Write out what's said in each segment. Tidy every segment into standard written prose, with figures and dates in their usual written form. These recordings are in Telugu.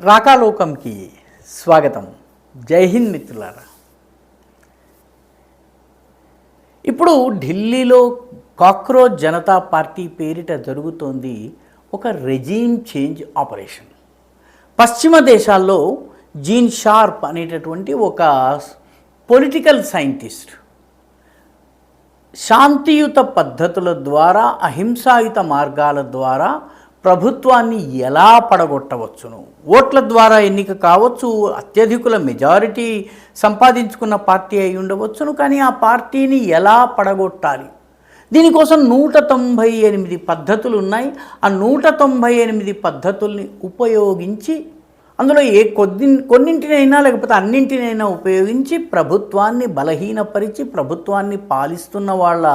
రాకాలోకంకి స్వాగతం. జై హింద్ మిత్రులారా. ఇప్పుడు ఢిల్లీలో కాక్రోచ్ జనతా పార్టీ పేరిట జరుగుతోంది ఒక రెజీమ్ చేంజ్ ఆపరేషన్. పశ్చిమ దేశాల్లో జీన్ షార్ప్ అనేటటువంటి ఒక పొలిటికల్ సైంటిస్ట్ శాంతియుత పద్ధతుల ద్వారా, అహింసాయుత మార్గాల ద్వారా ప్రభుత్వాన్ని ఎలా పడగొట్టవచ్చును, ఓట్ల ద్వారా ఎన్నిక కావచ్చు, అత్యధికుల మెజారిటీ సంపాదించుకున్న పార్టీ అయి ఉండవచ్చును, కానీ ఆ పార్టీని ఎలా పడగొట్టాలి, దీనికోసం 198 పద్ధతులు ఉన్నాయి. ఆ 198 పద్ధతుల్ని ఉపయోగించి అందులో కొన్నింటినైనా లేకపోతే అన్నింటినైనా ఉపయోగించి ప్రభుత్వాన్ని బలహీనపరిచి ప్రభుత్వాన్ని పాలిస్తున్న వాళ్ళ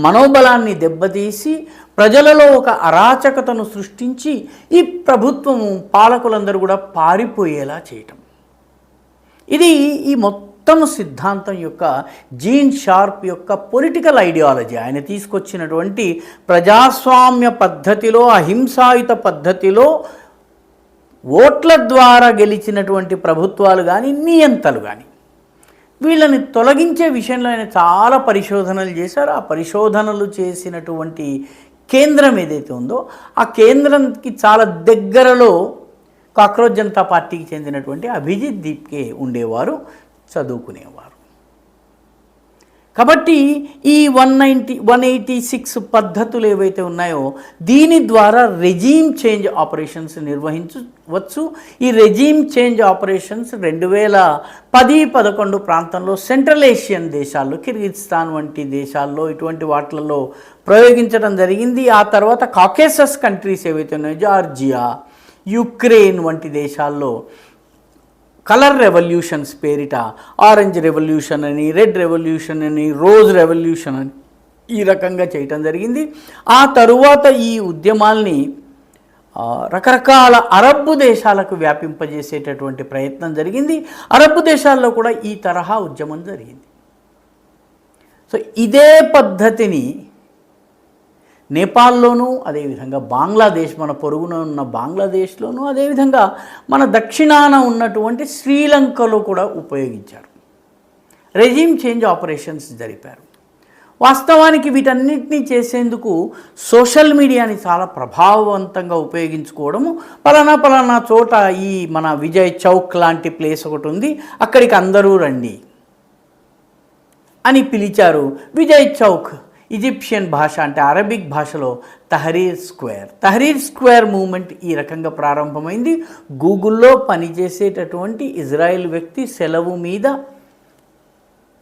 మనోబలాన్ని దెబ్బతీసి ప్రజలలో ఒక అరాచకతను సృష్టించి ఈ ప్రభుత్వము పాలకులందరూ కూడా పారిపోయేలా చేయటం. ఇది ఈ మొత్తం సిద్ధాంతం యొక్క జీన్ షార్ప్ యొక్క పొలిటికల్ ఐడియాలజీ. ఆయన తీసుకొచ్చినటువంటి ప్రజాస్వామ్య పద్ధతిలో, అహింసాయుత పద్ధతిలో ఓట్ల ద్వారా గెలిచినటువంటి ప్రభుత్వాలు కానీ, నియంతలు కానీ, వీళ్ళని తొలగించే విషయంలో ఆయన చాలా పరిశోధనలు చేశారు. ఆ పరిశోధనలు చేసినటువంటి కేంద్రం ఏదైతే ఉందో ఆ కేంద్రంకి చాలా దగ్గరలో కాక్రోచ్ జనతా పార్టీకి చెందినటువంటి అభిజిత్ దీప్కే ఉండేవారు, చదువుకునేవారు. కాబట్టి ఈ 186 పద్ధతులు ఏవైతే ఉన్నాయో దీని ద్వారా రెజీమ్ చేంజ్ ఆపరేషన్స్ నిర్వహించవచ్చు. ఈ రెజీమ్ చేంజ్ ఆపరేషన్స్ 2010-11 ప్రాంతంలో సెంట్రల్ ఏషియన్ దేశాల్లో, కిర్గిస్థాన్ వంటి దేశాల్లో ఇటువంటి వాటిలలో ప్రయోగించడం జరిగింది. ఆ తర్వాత కాకేసస్ కంట్రీస్ ఏవైతే ఉన్నాయో, జార్జియా, యుక్రెయిన్ వంటి దేశాల్లో కలర్ రెవల్యూషన్స్ పేరిట ఆరెంజ్ రెవల్యూషన్ అని, రెడ్ రెవల్యూషన్ అని, రోజ్ రెవల్యూషన్ అని ఈ రకంగా చేయటం జరిగింది. ఆ తరువాత ఈ ఉద్యమాల్ని రకరకాల అరబ్బు దేశాలకు వ్యాపింపజేసేటటువంటి ప్రయత్నం జరిగింది. అరబ్బు దేశాల్లో కూడా ఈ తరహా ఉద్యమం జరిగింది. సో ఇదే పద్ధతిని నేపాల్లోనూ, అదేవిధంగా బంగ్లాదేశ్, మన పొరుగున ఉన్న బంగ్లాదేశ్లోనూ, అదేవిధంగా మన దక్షిణాన ఉన్నటువంటి శ్రీలంకలో కూడా ఉపయోగించారు. రెజీమ్ చేంజ్ ఆపరేషన్స్ జరిపారు. వాస్తవానికి వీటన్నిటినీ చేసేందుకు సోషల్ మీడియాని చాలా ప్రభావవంతంగా ఉపయోగించుకోవడము, పలానా చోట ఈ మన విజయ్ చౌక్ లాంటి ప్లేస్ ఒకటి ఉంది, అక్కడికి అందరూ రండి అని పిలిచారు. విజయ్ చౌక్ ఈజిప్షియన్ భాష అంటే అరబిక్ భాషలో తహరీర్ స్క్వేర్ మూమెంట్ ఈ రకంగా ప్రారంభమైంది. గూగుల్లో పనిచేసేటటువంటి ఇజ్రాయెల్ వ్యక్తి సెలవు మీద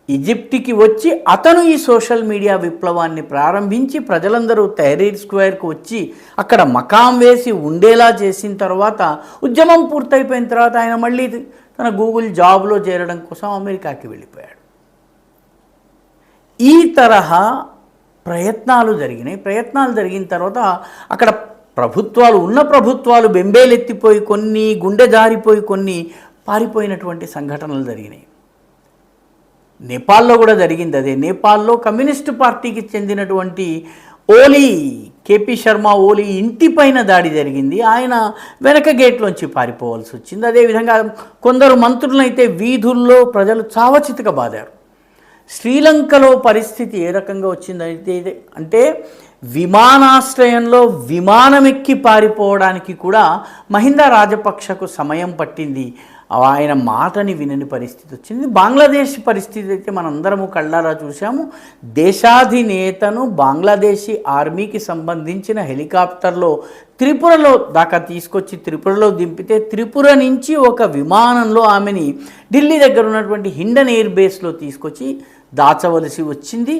ఈజిప్ట్కి వచ్చి అతను ఈ సోషల్ మీడియా విప్లవాన్ని ప్రారంభించి ప్రజలందరూ తహరీర్ స్క్వేర్కు వచ్చి అక్కడ మకాం వేసి ఉండేలా చేసిన తర్వాత, ఉద్యమం పూర్తయిపోయిన తర్వాత ఆయన మళ్ళీ తన గూగుల్ జాబ్లో చేరడం కోసం అమెరికాకి వెళ్ళిపోయాడు. ఈ తరహా ప్రయత్నాలు జరిగిన తర్వాత అక్కడ ప్రభుత్వాలు బెంబేలెత్తిపోయి, కొన్ని గుండె జారిపోయి, కొన్ని పారిపోయినటువంటి సంఘటనలు జరిగినాయి. నేపాల్లో కూడా జరిగింది అదే. నేపాల్లో కమ్యూనిస్టు పార్టీకి చెందినటువంటి కేపీ శర్మ ఓలీ ఇంటిపైన దాడి జరిగింది. ఆయన వెనక గేట్లోంచి పారిపోవాల్సి వచ్చింది. అదేవిధంగా కొందరు మంత్రులనైతే వీధుల్లో ప్రజలు చావచితక బాదారు. శ్రీలంకలో పరిస్థితి ఏ రకంగా వచ్చిందంటే, విమానాశ్రయంలో విమానమెక్కి పారిపోవడానికి కూడా మహిందా రాజపక్షకు సమయం పట్టింది. ఆయన మాటని వినని పరిస్థితి వచ్చింది. బంగ్లాదేశ్ పరిస్థితి అయితే మనందరము కళ్ళారా చూసాము. దేశాధినేతను బంగ్లాదేశీ ఆర్మీకి సంబంధించిన హెలికాప్టర్లో త్రిపురలో దాకా తీసుకొచ్చి త్రిపురలో దింపితే, త్రిపుర నుంచి ఒక విమానంలో ఆమెని ఢిల్లీ దగ్గర ఉన్నటువంటి హిండన్ ఎయిర్ బేస్లో తీసుకొచ్చి దాచవలసి వచ్చింది.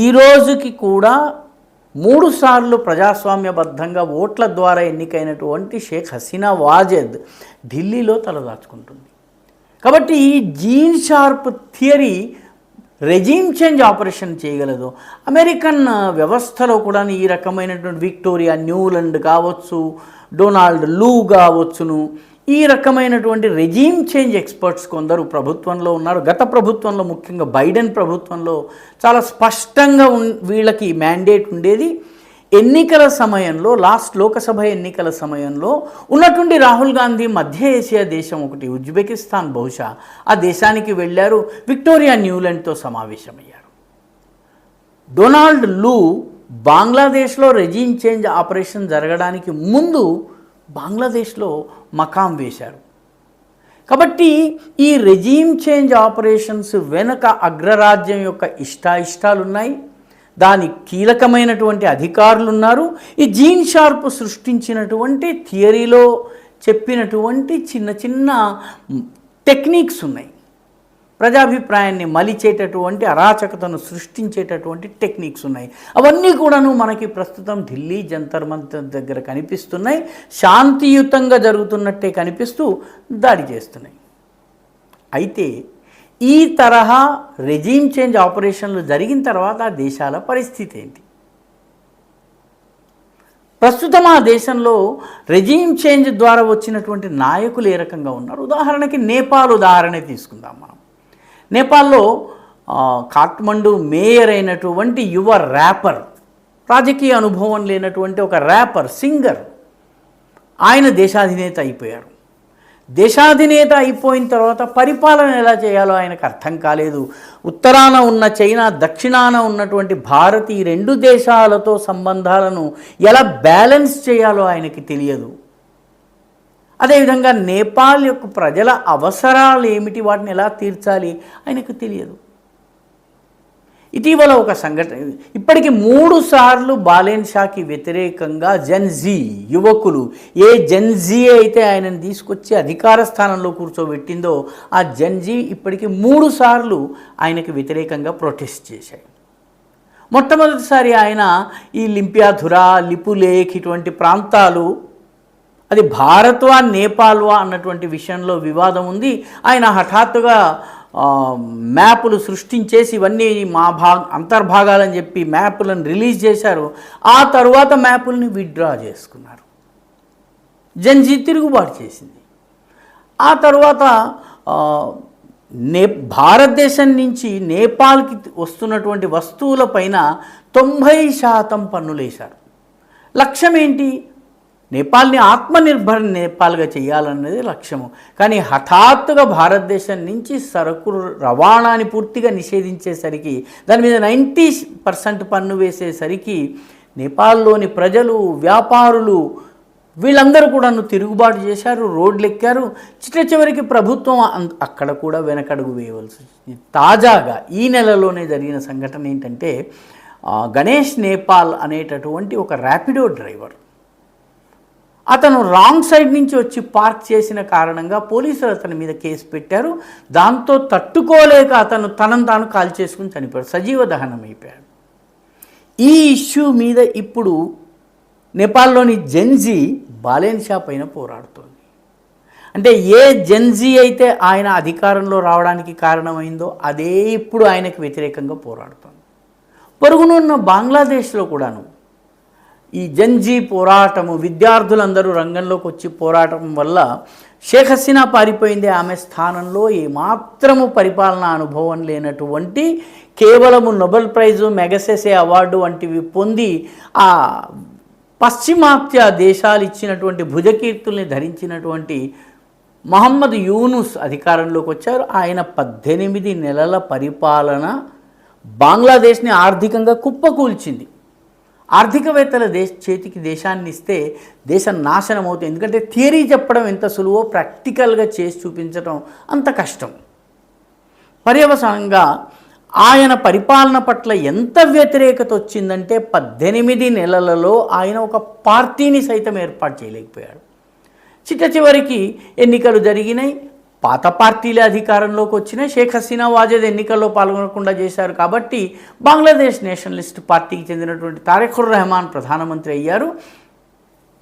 ఈ రోజుకి కూడా 3 సార్లు ప్రజాస్వామ్యబద్ధంగా ఓట్ల ద్వారా ఎన్నికైనటువంటి షేక్ హసీనా వాజెద్ ఢిల్లీలో తలదాచుకుంటుంది. కాబట్టి ఈ Gene Sharp theory regime change operation చేయగలదు. అమెరికన్ వ్యవస్థలో కూడా ఈ రకమైనటువంటి విక్టోరియా న్యూలాండ్ కావచ్చు, డొనాల్డ్ లూ కావచ్చును, ఈ రకమైనటువంటి రెజీమ్ చేంజ్ ఎక్స్పర్ట్స్ కొందరు ప్రభుత్వంలో ఉన్నారు. గత ప్రభుత్వంలో, ముఖ్యంగా బైడెన్ ప్రభుత్వంలో చాలా స్పష్టంగా వీళ్ళకి మ్యాండేట్ ఉండేది. ఎన్నికల సమయంలో లాస్ట్ లోకసభ ఎన్నికల సమయంలో ఉన్నటువంటి రాహుల్ గాంధీ మధ్య ఏషియా దేశం ఒకటి ఉజ్బెకిస్తాన్ బహుశా ఆ దేశానికి వెళ్ళారు, విక్టోరియా న్యూలాండ్తో సమావేశమయ్యారు. డొనాల్డ్ లూ బంగ్లాదేశ్లో రెజీమ్ చేంజ్ ఆపరేషన్ జరగడానికి ముందు బంగ్లాదేశ్లో మకాం వేశారు. కాబట్టి ఈ రెజీమ్ చేంజ్ ఆపరేషన్స్ వెనుక అగ్రరాజ్యం యొక్క ఇష్టాయిష్టాలు ఉన్నాయి, దాని కీలకమైనటువంటి అధికారులు ఉన్నారు. ఈ జీన్ షార్ప్ సృష్టించినటువంటి థియరీలో చెప్పినటువంటి చిన్న చిన్న టెక్నిక్స్ ఉన్నాయి. ప్రజాభిప్రాయాన్ని మలిచేటటువంటి అరాచకతను సృష్టించేటటువంటి టెక్నిక్స్ ఉన్నాయి. అవన్నీ కూడాను మనకి ప్రస్తుతం ఢిల్లీ జంతర్ మంతర్ దగ్గర కనిపిస్తున్నాయి. శాంతియుతంగా జరుగుతున్నట్టే కనిపిస్తూ దాడి చేస్తున్నాయి. అయితే ఈ తరహా రెజీమ్ చేంజ్ ఆపరేషన్లు జరిగిన తర్వాత ఆ దేశాల పరిస్థితి ఏంటి? ప్రస్తుతం ఆ దేశంలో రెజీమ్ చేంజ్ ద్వారా వచ్చినటువంటి నాయకులు ఏ రకంగా ఉన్నారు? ఉదాహరణకి నేపాల్ ఉదాహరణ తీసుకుందాం మనం. నేపాల్లో కాఠ్మండు మేయర్ అయినటువంటి యువ ర్యాపర్, రాజకీయ అనుభవం లేనటువంటి ఒక ర్యాపర్ సింగర్, ఆయన దేశాధినేత అయిపోయారు. దేశాధినేత అయిపోయిన తర్వాత పరిపాలన ఎలా చేయాలో ఆయనకు అర్థం కాలేదు. ఉత్తరాన ఉన్న చైనా, దక్షిణాన ఉన్నటువంటి భారత్, ఈ రెండు దేశాలతో సంబంధాలను ఎలా బ్యాలెన్స్ చేయాలో ఆయనకి తెలియదు. అదేవిధంగా నేపాల్ యొక్క ప్రజల అవసరాలు ఏమిటి, వాటిని ఎలా తీర్చాలి ఆయనకు తెలియదు. ఇటీవల ఒక సంఘటన, ఇప్పటికి 3 సార్లు బాలేన్ షాకి వ్యతిరేకంగా జెన్జీ యువకులు, ఏ జెన్జీ అయితే ఆయనను తీసుకొచ్చి అధికార స్థానంలో కూర్చోబెట్టిందో ఆ జెన్జీ ఇప్పటికి 3 సార్లు ఆయనకు వ్యతిరేకంగా ప్రొటెస్ట్ చేశాయి. మొట్టమొదటిసారి ఆయన ఈ లింపియాధురా, లిపులేఖ్ ఇటువంటి ప్రాంతాలు, అది భారత్వా నేపాల్వా అన్నటువంటి విషయంలో వివాదం ఉంది. ఆయన హఠాత్తుగా మ్యాపులు సృష్టించేసి ఇవన్నీ మా అంతర్భాగాలని చెప్పి మ్యాపులను రిలీజ్ చేశారు. ఆ తరువాత మ్యాపుల్ని విత్డ్రా చేసుకున్నారు. జెన్జీ తిరుగుబాటు చేసింది. ఆ తర్వాత భారతదేశం నుంచి నేపాల్కి వస్తున్నటువంటి వస్తువులపైన 90% పన్నులేశారు. లక్ష్యం ఏంటి? నేపాల్ని ఆత్మనిర్భర్ నేపాల్గా చేయాలన్నది లక్ష్యము. కానీ హఠాత్తుగా భారతదేశం నుంచి సరుకు రవాణాని పూర్తిగా నిషేధించేసరికి, దాని మీద 90% పన్ను వేసేసరికి నేపాల్లోని ప్రజలు, వ్యాపారులు వీళ్ళందరూ కూడా తిరుగుబాటు చేశారు, రోడ్లు ఎక్కారు. చివరికి ప్రభుత్వం అక్కడ కూడా వెనకడుగు వేయవలసి వచ్చింది. తాజాగా ఈ నెలలోనే జరిగిన సంఘటన ఏంటంటే, గణేష్ నేపాల్ అనేటటువంటి ఒక ర్యాపిడో డ్రైవర్, అతను రాంగ్ సైడ్ నుంచి వచ్చి పార్క్ చేసిన కారణంగా పోలీసులు అతని మీద కేసు పెట్టారు. దాంతో తట్టుకోలేక అతను తనను తాను కాల్ చేసుకుని చనిపోయాడు, సజీవ దహనం అయిపోయాడు. ఈ ఇష్యూ మీద ఇప్పుడు నేపాల్లోని జెన్జీ బాలేన్ షా పైన పోరాడుతోంది. అంటే ఏ జెన్జీ అయితే ఆయన అధికారంలో రావడానికి కారణమైందో అదే ఇప్పుడు ఆయనకు వ్యతిరేకంగా పోరాడుతోంది. పొరుగునున్న బంగ్లాదేశ్లో కూడాను ఈ జెన్జీ పోరాటము, విద్యార్థులందరూ రంగంలోకి వచ్చి పోరాటం వల్ల షేక్ హసీనా పారిపోయింది. ఆమె స్థానంలో ఏమాత్రము పరిపాలనా అనుభవం లేనటువంటి, కేవలము నోబెల్ ప్రైజు, మెగసెసే అవార్డు వంటివి పొంది ఆ పాశ్చిమాత్య దేశాలు ఇచ్చినటువంటి భుజకీర్తుల్ని ధరించినటువంటి మహమ్మద్ యూనుస్ అధికారంలోకి వచ్చారు. ఆయన 18 నెలల పరిపాలన బంగ్లాదేశ్ని ఆర్థికంగా కుప్పకూల్చింది. ఆర్థికవేత్తల చేతికి దేశాన్ని ఇస్తే దేశం నాశనం అవుతుంది. ఎందుకంటే థియరీ చెప్పడం ఎంత సులువో ప్రాక్టికల్గా చేసి చూపించడం అంత కష్టం. పర్యవసానంగా ఆయన పరిపాలన పట్ల ఎంత వ్యతిరేకత వచ్చిందంటే 18 నెలలలో ఆయన ఒక పార్టీని సైతం ఏర్పాటు చేయలేకపోయాడు. చివరికి ఎన్నికలు జరిగినాయి, పాత పార్టీలే అధికారంలోకి వచ్చినాయి. షేక్ హసీనా వాజేద్ ఎన్నికల్లో పాల్గొనకుండా చేశారు కాబట్టి బంగ్లాదేశ్ నేషనలిస్ట్ పార్టీకి చెందినటువంటి తారిఖుర్ రెహమాన్ ప్రధానమంత్రి అయ్యారు.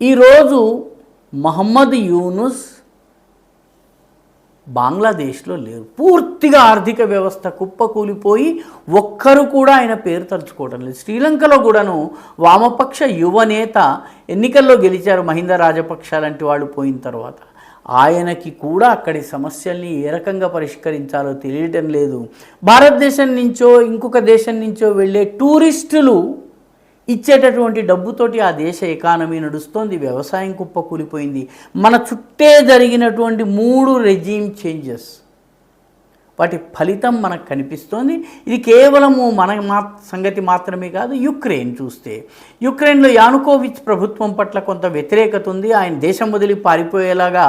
ఈరోజు మహమ్మద్ యూనుస్ బంగ్లాదేశ్లో లేరు. పూర్తిగా ఆర్థిక వ్యవస్థ కుప్పకూలిపోయి ఒక్కరు కూడా ఆయన పేరు తలుచుకోవడం లేదు. శ్రీలంకలో కూడాను వామపక్ష యువనేత ఎన్నికల్లో గెలిచారు, మహింద రాజపక్ష లాంటి వాళ్ళు పోయిన తర్వాత. ఆయనకి కూడా అక్కడి సమస్యల్ని ఏ రకంగా పరిష్కరించాలో తెలియటం లేదు. భారతదేశం నుంచో ఇంకొక దేశం నుంచో వెళ్ళే టూరిస్టులు ఇచ్చేటటువంటి డబ్బుతోటి ఆ దేశ ఎకానమీ నడుస్తోంది, వ్యవసాయం కుప్పకూలిపోయింది. మన చుట్టే జరిగినటువంటి 3 రెజీమ్ చేంజెస్, వాటి ఫలితం మనకు కనిపిస్తోంది. ఇది కేవలము మన సంగతి మాత్రమే కాదు. యుక్రెయిన్ చూస్తే, యుక్రెయిన్లో యానుకోవిచ్ ప్రభుత్వం పట్ల కొంత వ్యతిరేకత ఉంది. ఆయన దేశం వదిలి పారిపోయేలాగా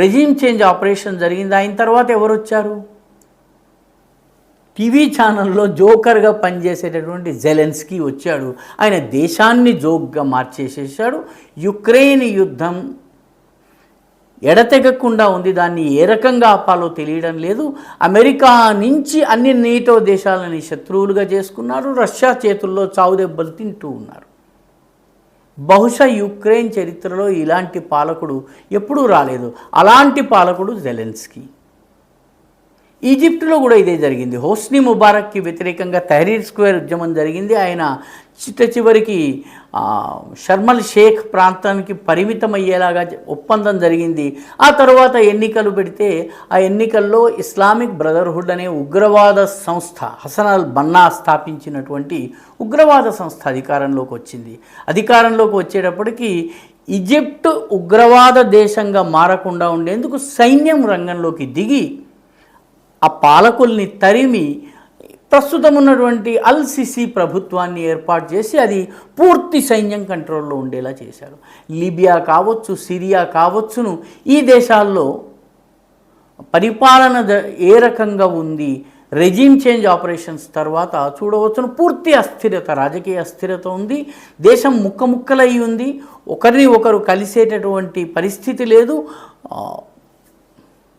రెజీమ్ చేంజ్ ఆపరేషన్ జరిగింది. ఆయన తర్వాత ఎవరు వచ్చారు? టీవీ ఛానల్లో జోకర్గా పనిచేసేటటువంటి జెలెన్స్కీ వచ్చాడు. ఆయన దేశాన్ని జోక్గా మార్చేసేసాడు. యుక్రెయిన్ యుద్ధం ఎడతెగకుండా ఉంది. దాన్ని ఏ రకంగా ఆపాలో తెలియడం లేదు. అమెరికా నుంచి అన్ని నేటో దేశాలని శత్రువులుగా చేసుకున్నారు. రష్యా చేతుల్లో చావు దెబ్బలు తింటూ ఉన్నారు. బహుశా యుక్రెయిన్ చరిత్రలో ఇలాంటి పాలకుడు ఎప్పుడూ రాలేదు. అలాంటి పాలకుడు జెలెన్స్కీ. ఈజిప్టులో కూడా ఇదే జరిగింది. హోస్ని ముబారక్కి వ్యతిరేకంగా తహరీర్ స్క్వేర్ ఉద్యమం జరిగింది. ఆయన చివరికి షర్మల్ షేక్ ప్రాంతానికి పరిమితం అయ్యేలాగా ఒప్పందం జరిగింది. ఆ తర్వాత ఎన్నికలు పెడితే ఆ ఎన్నికల్లో ఇస్లామిక్ బ్రదర్హుడ్ అనే ఉగ్రవాద సంస్థ, హసన్ అల్ బన్నా స్థాపించినటువంటి ఉగ్రవాద సంస్థ అధికారంలోకి వచ్చింది. అధికారంలోకి వచ్చేటప్పటికి ఈజిప్ట్ ఉగ్రవాద దేశంగా మారకుండా ఉండేందుకు సైన్యం రంగంలోకి దిగి ఆ పాలకుల్ని తరిమి ప్రస్తుతం ఉన్నటువంటి అల్ సిసి ప్రభుత్వాన్ని ఏర్పాటు చేసి అది పూర్తి సైన్యం కంట్రోల్లో ఉండేలా చేశారు. లిబియా కావచ్చు, సిరియా కావచ్చును, ఈ దేశాల్లో పరిపాలన ఏ రకంగా ఉంది, రెజీమ్ చేంజ్ ఆపరేషన్స్ తర్వాత చూడవచ్చును. పూర్తి అస్థిరత, రాజకీయ అస్థిరత ఉంది. దేశం ముక్కముక్కలై ఉంది. ఒకరిని ఒకరు కలిసేటటువంటి పరిస్థితి లేదు.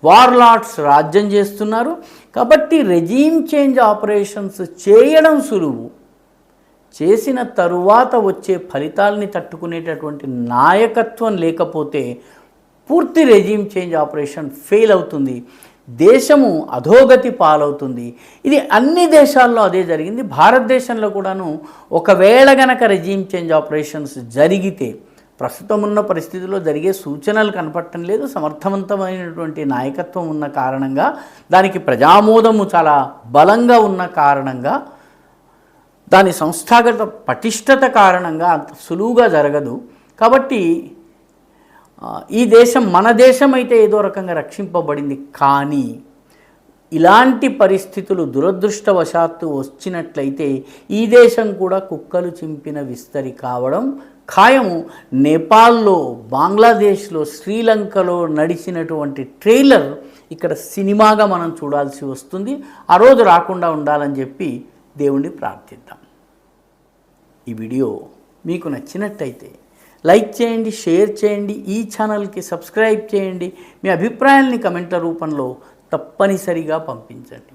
వార్లార్డ్స్ రాజ్యం చేస్తున్నారు. కాబట్టి రెజీమ్ చేంజ్ ఆపరేషన్స్ చేయడం సులువు, చేసిన తరువాత వచ్చే ఫలితాలని తట్టుకునేటటువంటి నాయకత్వం లేకపోతే పూర్తి రెజీమ్ చేంజ్ ఆపరేషన్ ఫెయిల్ అవుతుంది. దేశము అధోగతి పాలవుతుంది. ఇది అన్ని దేశాల్లో అదే జరిగింది. భారతదేశంలో కూడాను ఒకవేళ గనక రెజీమ్ చేంజ్ ఆపరేషన్స్ జరిగితే ప్రస్తుతం ఉన్న పరిస్థితుల్లో జరిగే సూచనలు కనపడటం లేదు. సమర్థవంతమైనటువంటి నాయకత్వం ఉన్న కారణంగా, దానికి ప్రజామోదము చాలా బలంగా ఉన్న కారణంగా, దాని సంస్థాగత పటిష్టత కారణంగా అంత సులువుగా జరగదు. కాబట్టి ఈ దేశం మన దేశం అయితే ఏదో రకంగా రక్షింపబడింది. కానీ ఇలాంటి పరిస్థితులు దురదృష్టవశాత్తు వచ్చినట్లయితే ఈ దేశం కూడా కుక్కలు చింపిన విస్తరి కావడం ఖాయము. నేపాల్లో, బంగ్లాదేశ్లో, శ్రీలంకలో నడిచినటువంటి ట్రైలర్ ఇక్కడ సినిమాగా మనం చూడాల్సి వస్తుంది. ఆ రోజు రాకుండా ఉండాలని చెప్పి దేవుణ్ణి ప్రార్థిద్దాం. ఈ వీడియో మీకు నచ్చినట్టయితే లైక్ చేయండి, షేర్ చేయండి, ఈ ఛానల్కి సబ్స్క్రైబ్ చేయండి. మీ అభిప్రాయాల్ని కమెంట్ల రూపంలో తప్పనిసరిగా పంపించండి.